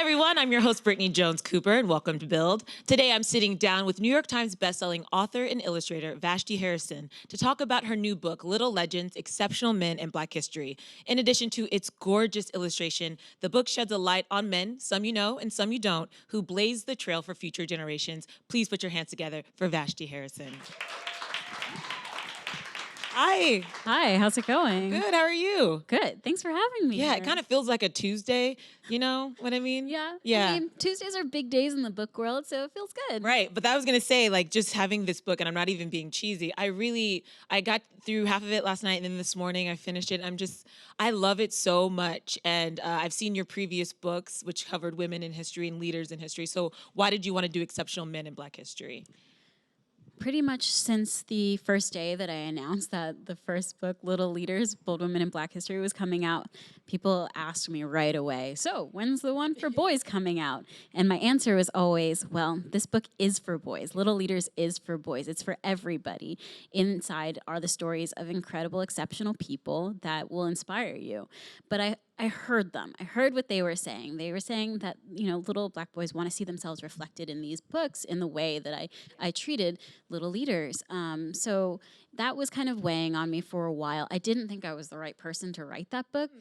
everyone, I'm your host, Brittany Jones Cooper, and welcome to Build. Today, I'm sitting down with New York Times bestselling author and illustrator Vashti Harrison to talk about her new book, Little Legends, Exceptional Men in Black History. In addition to its gorgeous illustration, the book sheds a light on men, some you know and some you don't, who blaze the trail for future generations. Please put your hands together for Vashti Harrison. Hi. Hi, how's it going? Good, how are you? Good, thanks for having me. Yeah, here. it kind of feels like a Tuesday, you know what I mean? Yeah. Yeah. I mean, Tuesdays are big days in the book world, so it feels good. Right, but I was gonna say, like, just having this book, and I'm not even being cheesy, I got through half of it last night, and then this morning I finished it. I love it so much, and I've seen your previous books, which covered women in history and leaders in history, so why did you want to do Exceptional Men in Black History? Pretty much since the first day that I announced that the first book, Little Leaders, Bold Women in Black History, was coming out, people asked me right away, so when's the one for boys coming out? And my answer was always, well, this book is for boys. Little Leaders is for boys. It's for everybody. Inside are the stories of incredible, exceptional people that will inspire you. But I heard them. I heard what they were saying. They were saying that, little black boys want to see themselves reflected in these books in the way that I treated little leaders. So that was kind of weighing on me for a while. I didn't think I was the right person to write that book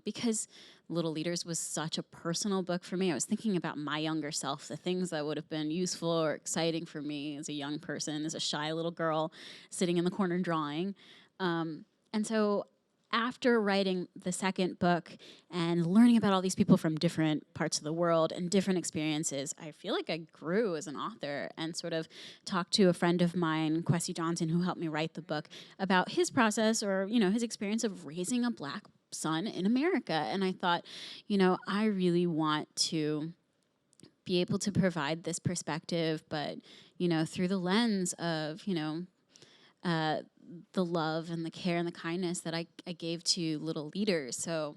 because Little Leaders was such a personal book for me. I was thinking about my younger self, the things that would have been useful or exciting for me as a young person, as a shy little girl sitting in the corner drawing. And so after writing the second book and learning about all these people from different parts of the world and different experiences, I feel like I grew as an author and sort of talked to a friend of mine, Kwesi Johnson, who helped me write the book, about his process or, his experience of raising a black son in America. And I thought, I really want to be able to provide this perspective, but, through the lens of, the love and the care and the kindness that I gave to little leaders. So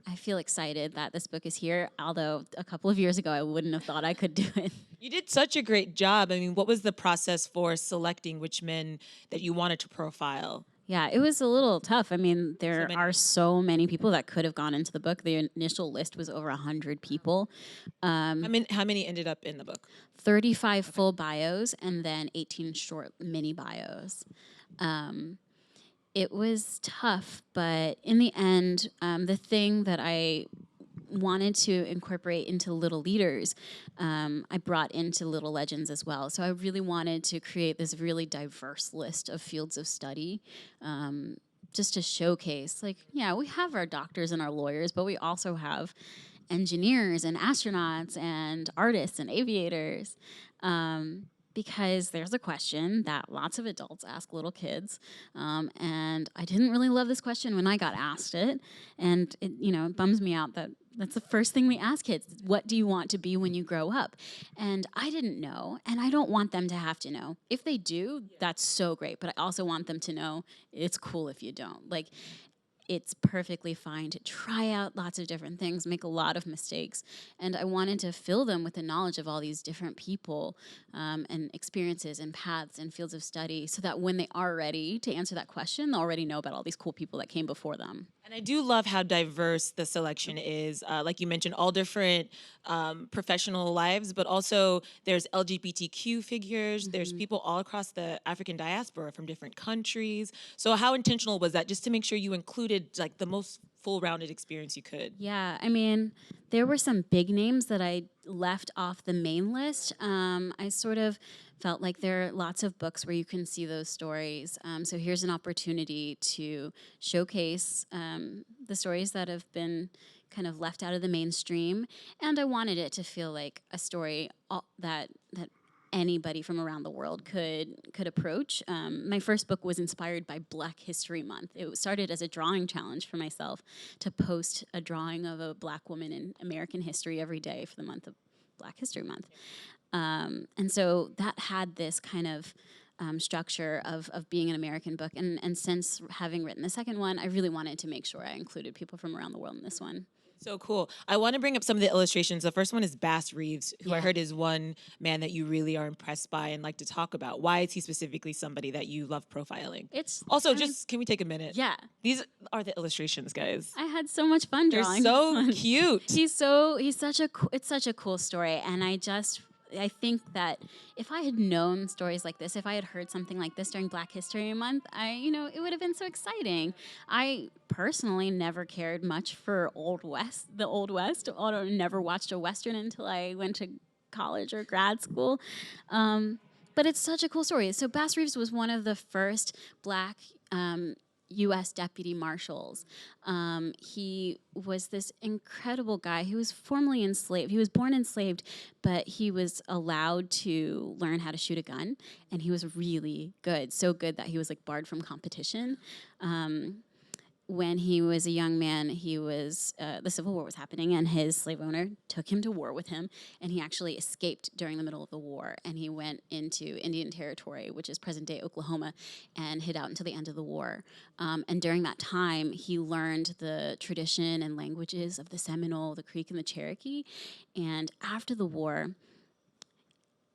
I feel excited that this book is here, although a couple of years ago I wouldn't have thought I could do it. You did such a great job. I mean, what was the process for selecting which men that you wanted to profile? Yeah, it was a little tough. I mean, there many. are so many people that could have gone into the book. The initial list was over 100 people. How many ended up in the book? 35 full bios and then 18 short mini bios. It was tough, but in the end, the thing that I wanted to incorporate into Little Leaders, I brought into Little Legends as well. So I really wanted to create this really diverse list of fields of study, just to showcase, like, yeah, we have our doctors and our lawyers, but we also have engineers and astronauts and artists and aviators. Because there's a question that lots of adults ask little kids, and I didn't really love this question when I got asked it, and it bums me out that that's the first thing we ask kids. What do you want to be when you grow up? And I didn't know, and I don't want them to have to know. If they do, that's so great, but I also want them to know it's cool if you don't. Like, it's perfectly fine to try out lots of different things, make a lot of mistakes. And I wanted to fill them with the knowledge of all these different people and experiences and paths and fields of study so that when they are ready to answer that question, they'll already know about all these cool people that came before them. And I do love how diverse the selection is. Like you mentioned, all different professional lives, but also there's LGBTQ figures. Mm-hmm. There's people all across the African diaspora from different countries. So how intentional was that, just to make sure you included like the most full-rounded experience you could? Yeah, I mean, there were some big names that I left off the main list. I sort of felt like there are lots of books where you can see those stories. So here's an opportunity to showcase the stories that have been kind of left out of the mainstream. And I wanted it to feel like a story that anybody from around the world could approach. My first book was inspired by Black History Month. It started as a drawing challenge for myself to post a drawing of a black woman in American history every day for the month of Black History Month. And so that had this kind of structure of being an American book. And since having written the second one, I really wanted to make sure I included people from around the world in this one. So cool. I want to bring up some of the illustrations. The first one is Bass Reeves, who I Yeah. heard is one man that you really are impressed by and like to talk about. Why is he specifically somebody that you love profiling? It's, Also, I mean, just can we take a minute? yeah. These are the illustrations, guys. I had so much fun They're drawing this so one. cute. He's such a it's such a cool story, and I think that if I had known stories like this, if I had heard something like this during Black History Month, it would have been so exciting. I personally never cared much for the Old West. I never watched a Western until I went to college or grad school. But it's such a cool story. So Bass Reeves was one of the first Black U.S. deputy marshals. He was this incredible guy. He was formerly enslaved. He was born enslaved, but he was allowed to learn how to shoot a gun, and he was really good. So good that he was like barred from competition. When he was a young man, the Civil War was happening, and his slave owner took him to war with him, and he actually escaped during the middle of the war, and he went into Indian Territory, which is present-day Oklahoma, and hid out until the end of the war. And during that time, he learned the tradition and languages of the Seminole, the Creek, and the Cherokee. And after the war,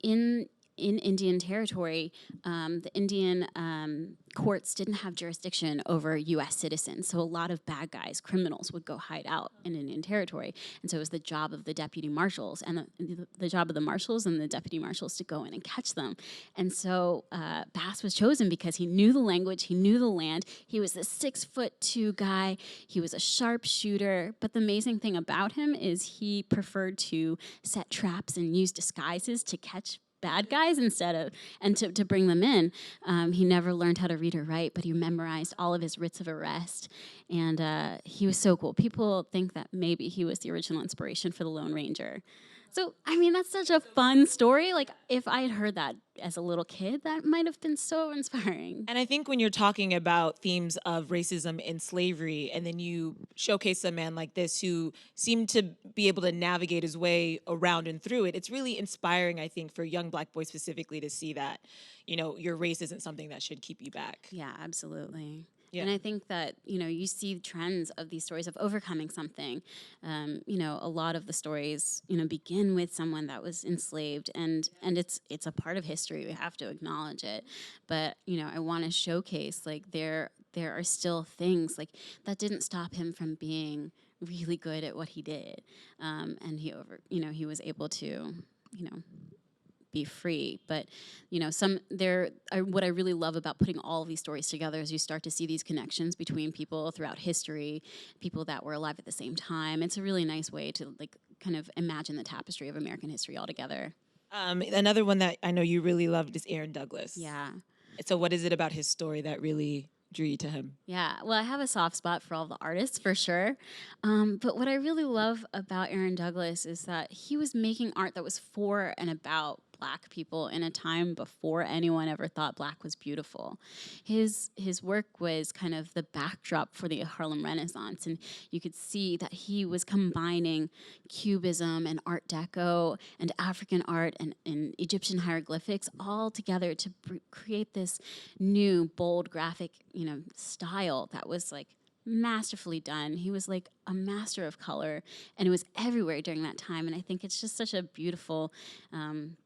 in Indian Territory, the Indian courts didn't have jurisdiction over U.S. citizens, so a lot of bad guys, criminals, would go hide out in Indian Territory, and so it was the job of the deputy marshals and the job of the marshals and the deputy marshals to go in and catch them. And so Bass was chosen because he knew the language, he knew the land. He was a 6'2" guy. He was a sharpshooter, but the amazing thing about him is he preferred to set traps and use disguises to catch bad guys to bring them in. He never learned how to read or write, but he memorized all of his writs of arrest, and he was so cool. People think that maybe he was the original inspiration for the Lone Ranger. So, I mean, that's such a fun story. Like, if I had heard that as a little kid, that might have been so inspiring. And I think when you're talking about themes of racism and slavery, and then you showcase a man like this who seemed to be able to navigate his way around and through it, it's really inspiring, I think, for young Black boys specifically to see that, your race isn't something that should keep you back. Yeah, absolutely. Yeah. And I think that, you see trends of these stories of overcoming something. A lot of the stories, begin with someone that was enslaved, and it's a part of history. We have to acknowledge it. But, I want to showcase, like, there are still things, like, that didn't stop him from being really good at what he did. And he was able to, be free. But what I really love about putting all of these stories together is you start to see these connections between people throughout history, people that were alive at the same time. It's a really nice way to kind of imagine the tapestry of American history altogether. Another one that I know you really loved is Aaron Douglas. Yeah. So what is it about his story that really drew you to him? Yeah, well, I have a soft spot for all the artists, for sure. But what I really love about Aaron Douglas is that he was making art that was for and about Black people in a time before anyone ever thought Black was beautiful. His work was kind of the backdrop for the Harlem Renaissance, and you could see that he was combining Cubism and Art Deco and African art and Egyptian hieroglyphics all together to create this new, bold, graphic, style that was like masterfully done. He was like a master of color, and it was everywhere during that time. And I think it's just such a beautiful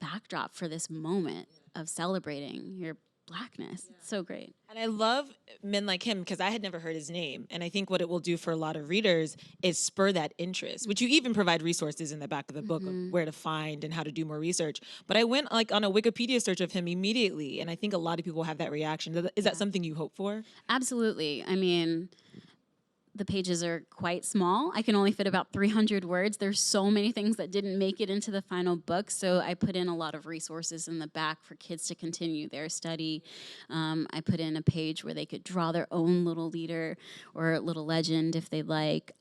backdrop for this moment of celebrating your Blackness. Yeah. It's so great. And I love men like him because I had never heard his name. And I think what it will do for a lot of readers is spur that interest, which you even provide resources in the back of the book of where to find and how to do more research. But I went on a Wikipedia search of him immediately, and I think a lot of people have that reaction. Is that something you hope for? Absolutely. I mean, the pages are quite small. I can only fit about 300 words. There's so many things that didn't make it into the final book, so I put in a lot of resources in the back for kids to continue their study. I put in a page where they could draw their own little leader or little legend if they like,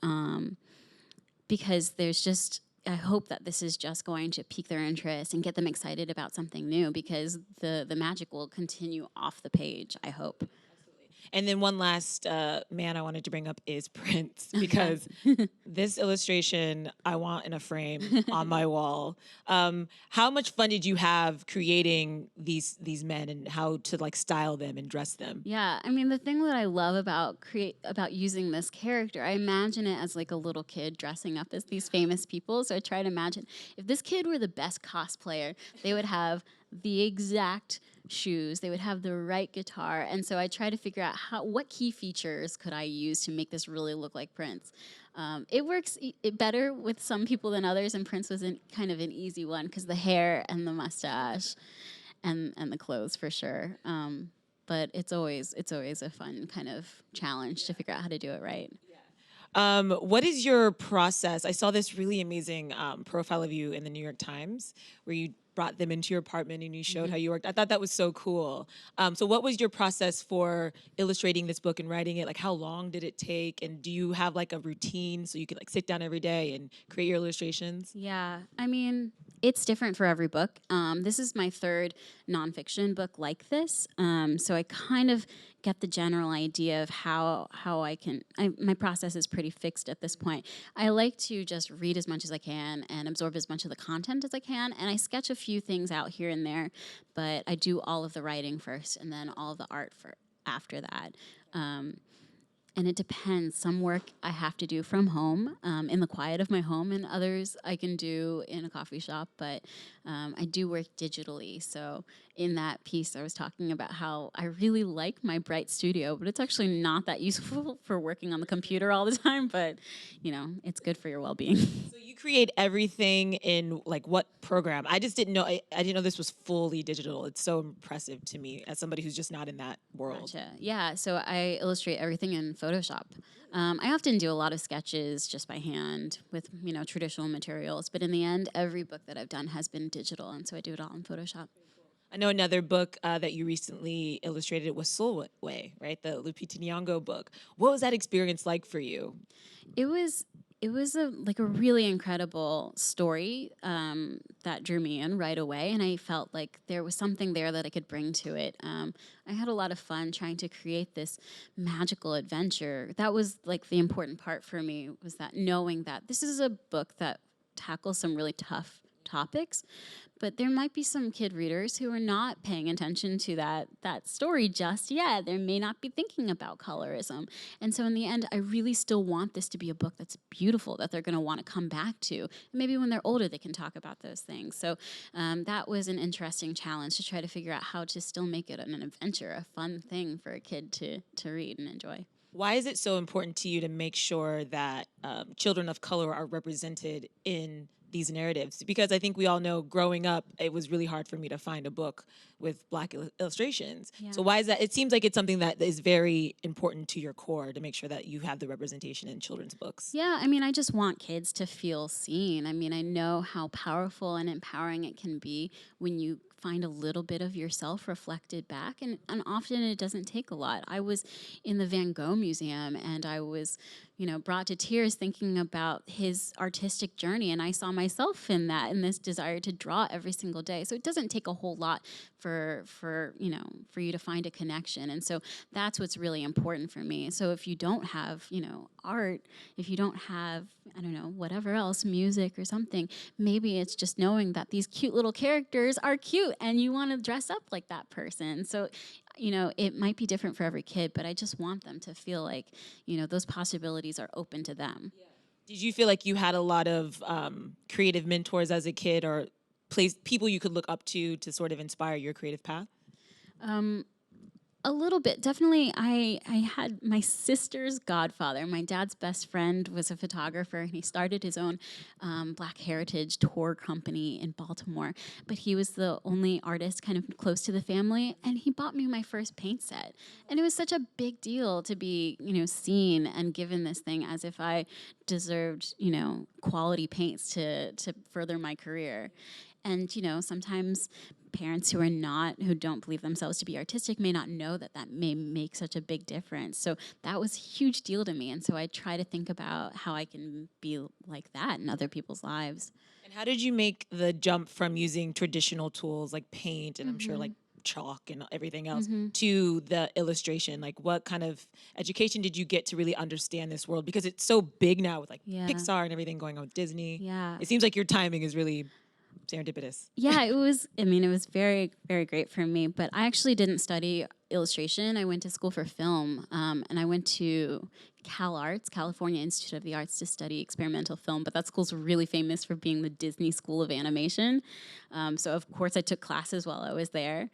because I hope that this is just going to pique their interest and get them excited about something new, because the magic will continue off the page, I hope. And then one last man I wanted to bring up is Prince, because this illustration I want in a frame on my wall. How much fun did you have creating these men and how to like style them and dress them? Yeah, I mean the thing that I love about using this character, I imagine it as like a little kid dressing up as these famous people. So I try to imagine if this kid were the best cosplayer, they would have the exact shoes, they would have the right guitar, and so I try to figure out what key features could I use to make this really look like Prince. It works better with some people than others, and Prince was kind of an easy one because the hair and the mustache and the clothes for sure. But it's always a fun kind of challenge to figure out how to do it right. What is your process? I saw this really amazing profile of you in the New York Times where you brought them into your apartment and you showed how you worked. I thought that was so cool. So what was your process for illustrating this book and writing it? Like how long did it take? And do you have like a routine so you could like sit down every day and create your illustrations? Yeah, I mean, it's different for every book. This is my third nonfiction book like this, so I kind of get the general idea of how my process is pretty fixed at this point. I like to just read as much as I can and absorb as much of the content as I can, and I sketch a few things out here and there, but I do all of the writing first and then all of the art after that. And it depends. Some work I have to do from home, in the quiet of my home, and others I can do in a coffee shop. But I do work digitally. So in that piece, I was talking about how I really like my bright studio, but it's actually not that useful for working on the computer all the time. But you know, it's good for your well-being. So you create everything in like what program? I just didn't know. I didn't know this was fully digital. It's so impressive to me as somebody who's just not in that world. Gotcha. Yeah, so I illustrate everything in Photoshop. I often do a lot of sketches just by hand with traditional materials, but in the end, every book that I've done has been digital, and so I do it all in Photoshop. I know another book that you recently illustrated was Soul Way, right? The Lupita Nyong'o book. What was that experience like for you? It was a really incredible story that drew me in right away, and I felt like there was something there that I could bring to it. I had a lot of fun trying to create this magical adventure. That was like the important part for me, was that knowing that this is a book that tackles some really tough topics, but there might be some kid readers who are not paying attention to that story just yet. They may not be thinking about colorism. And so in the end, I really still want this to be a book that's beautiful, that they're going to want to come back to. And maybe when they're older, they can talk about those things. So that was an interesting challenge to try to figure out how to still make it an adventure, a fun thing for a kid to read and enjoy. Why is it so important to you to make sure that children of color are represented in these narratives? Because I think we all know growing up, it was really hard for me to find a book with Black illustrations. Yeah. So why is that? It seems like it's something that is very important to your core to make sure that you have the representation in children's books. Yeah, I mean, I just want kids to feel seen. I mean, I know how powerful and empowering it can be when you find a little bit of yourself reflected back, and often it doesn't take a lot. I was in the Van Gogh Museum, and I was brought to tears thinking about his artistic journey, and I saw myself in that, in this desire to draw every single day. So it doesn't take a whole lot for you to find a connection, and so that's what's really important for me. So if you don't have art, if you don't have, I don't know, whatever else, music or something, maybe it's just knowing that these cute little characters are cute and you want to dress up like that person. So it might be different for every kid, but I just want them to feel like those possibilities are open to them. Yeah. Did you feel like you had a lot of creative mentors as a kid, or people you could look up to sort of inspire your creative path? A little bit. Definitely, I had my sister's godfather. My dad's best friend was a photographer, and he started his own Black Heritage tour company in Baltimore. But he was the only artist kind of close to the family, and he bought me my first paint set. And it was such a big deal to be, seen and given this thing as if I deserved, quality paints to further my career. And, sometimes parents who don't believe themselves to be artistic may not know that may make such a big difference. So that was a huge deal to me. And so I try to think about how I can be like that in other people's lives. And how did you make the jump from using traditional tools like paint and I'm sure like chalk and everything else to the illustration? Like, what kind of education did you get to really understand this world? Because it's so big now with like Pixar and everything going on with Disney. Yeah. It seems like your timing is really serendipitous. Yeah, it was, I mean, it was very, very great for me, but I actually didn't study illustration. I went to school for film, and I went to Cal Arts, California Institute of the Arts, to study experimental film, but that school's really famous for being the Disney School of Animation. So of course I took classes while I was there.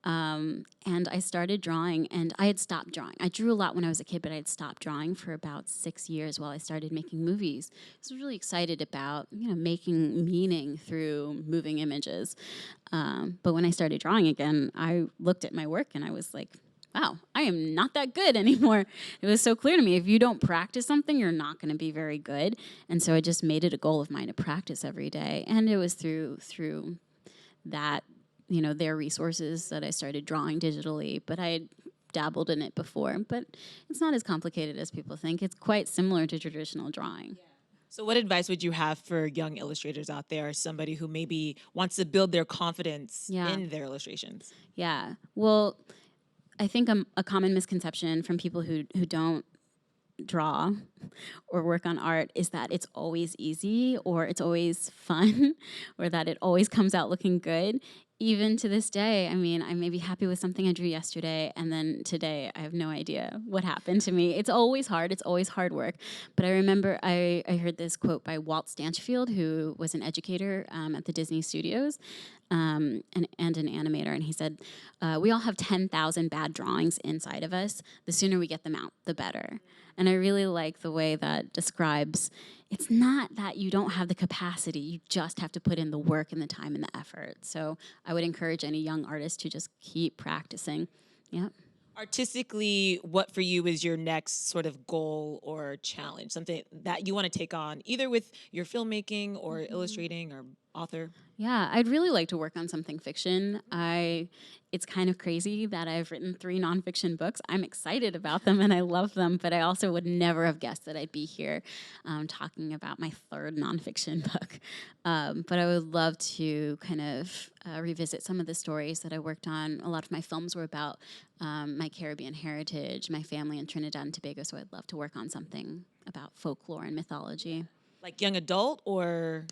And I started drawing, and I had stopped drawing. I drew a lot when I was a kid, but I had stopped drawing for about 6 years while I started making movies. I was really excited about, making meaning through moving images. But when I started drawing again, I looked at my work and I was like, wow, I am not that good anymore. It was so clear to me, if you don't practice something, you're not going to be very good. And so I just made it a goal of mine to practice every day. And it was through that, their resources that I started drawing digitally, but I had dabbled in it before. But it's not as complicated as people think. It's quite similar to traditional drawing. So what advice would you have for young illustrators out there, somebody who maybe wants to build their confidence in their illustrations? Yeah. Well, I think a common misconception from people who don't draw or work on art is that it's always easy or it's always fun or that it always comes out looking good. Even to this day, I mean, I may be happy with something I drew yesterday, and then today I have no idea what happened to me. It's always hard. It's always hard work. But I remember I heard this quote by Walt Stanchfield, who was an educator at the Disney Studios and an animator. And he said, we all have 10,000 bad drawings inside of us. The sooner we get them out, the better. And I really like the way that describes it's not that you don't have the capacity, you just have to put in the work and the time and the effort. So I would encourage any young artist to just keep practicing. Yeah. Artistically, what for you is your next sort of goal or challenge? Something that you want to take on, either with your filmmaking or illustrating or author? Yeah, I'd really like to work on something fiction. It's kind of crazy that I've written 3 nonfiction books. I'm excited about them and I love them, but I also would never have guessed that I'd be here talking about my 3rd nonfiction book. But I would love to kind of revisit some of the stories that I worked on. A lot of my films were about my Caribbean heritage, my family in Trinidad and Tobago, so I'd love to work on something about folklore and mythology. Like young adult or?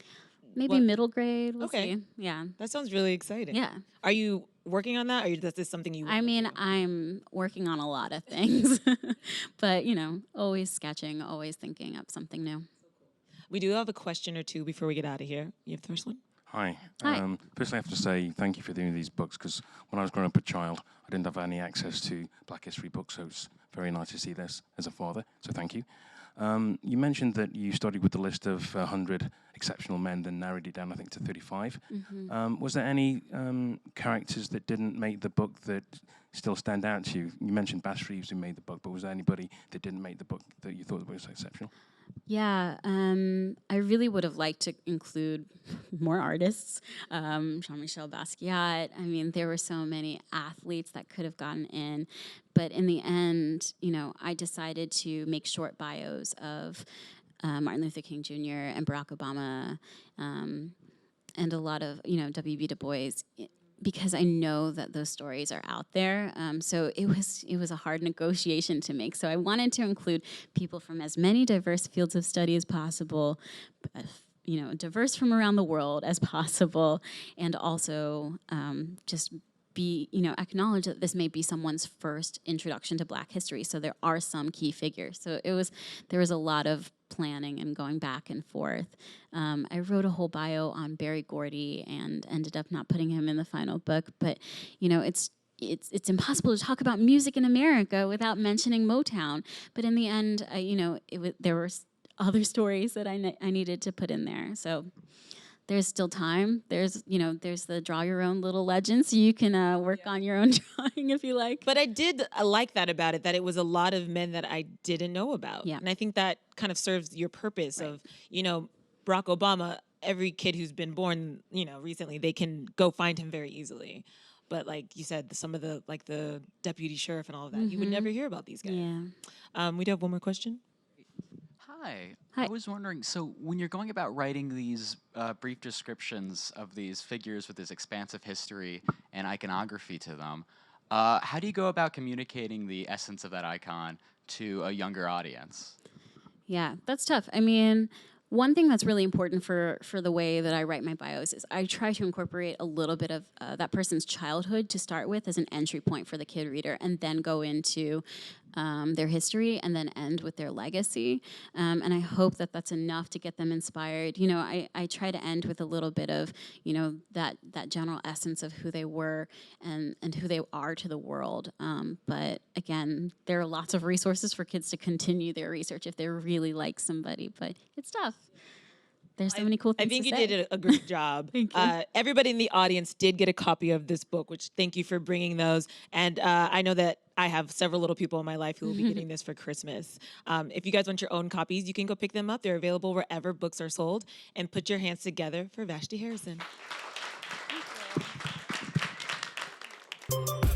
Maybe middle grade, we'll Okay. see. Yeah. That sounds really exciting. Yeah. Are you working on that, or is this something you I mean, I'm working on a lot of things, but, always sketching, always thinking up something new. We do have a question or two before we get out of here. You have the first one? Hi. Hi. Firstly, I have to say thank you for doing these books, because when I was growing up a child, I didn't have any access to Black History books, so it's very nice to see this as a father, so thank you. You mentioned that you started with the list of 100 exceptional men, then narrowed it down, I think, to 35. Was there any characters that didn't make the book that still stand out to you? You mentioned Reeves who made the book, but was there anybody that didn't make the book that you thought was exceptional? Yeah, I really would have liked to include more artists. Jean-Michel Basquiat. I mean, there were so many athletes that could have gotten in. But in the end, I decided to make short bios of Martin Luther King Jr. and Barack Obama and a lot of, W.B. Du Bois, because I know that those stories are out there. So it was a hard negotiation to make. So I wanted to include people from as many diverse fields of study as possible, diverse from around the world as possible, and also just acknowledge that this may be someone's first introduction to Black history. So there are some key figures. So there was a lot of planning and going back and forth. I wrote a whole bio on Berry Gordy and ended up not putting him in the final book. But it's impossible to talk about music in America without mentioning Motown. But in the end, there were other stories that I needed to put in there. So there's still time. There's the draw your own little legend, so you can work on your own drawing if you like. But I like that about it, that it was a lot of men that I didn't know about. Yeah. And I think that kind of serves your purpose of, Barack Obama, every kid who's been born, recently, they can go find him very easily. But like you said, some of the deputy sheriff and all of that, you would never hear about these guys. Yeah. We do have one more question. Hi. Hi. I was wondering, so when you're going about writing these brief descriptions of these figures with this expansive history and iconography to them, how do you go about communicating the essence of that icon to a younger audience? Yeah, that's tough. I mean, one thing that's really important for the way that I write my bios is I try to incorporate a little bit of that person's childhood to start with as an entry point for the kid reader, and then go into their history, and then end with their legacy. And I hope that that's enough to get them inspired. You know, I try to end with a little bit of, you know, that general essence of who they were and who they are to the world. But again, there are lots of resources for kids to continue their research if they really like somebody, but it's tough. There's so many cool I things think to you say. did a great job. Thank you. Everybody in the audience did get a copy of this book, which thank you for bringing those. And I know that I have several little people in my life who will be getting this for Christmas. If you guys want your own copies, you can go pick them up. They're available wherever books are sold. And put your hands together for Vashti Harrison. Thank you.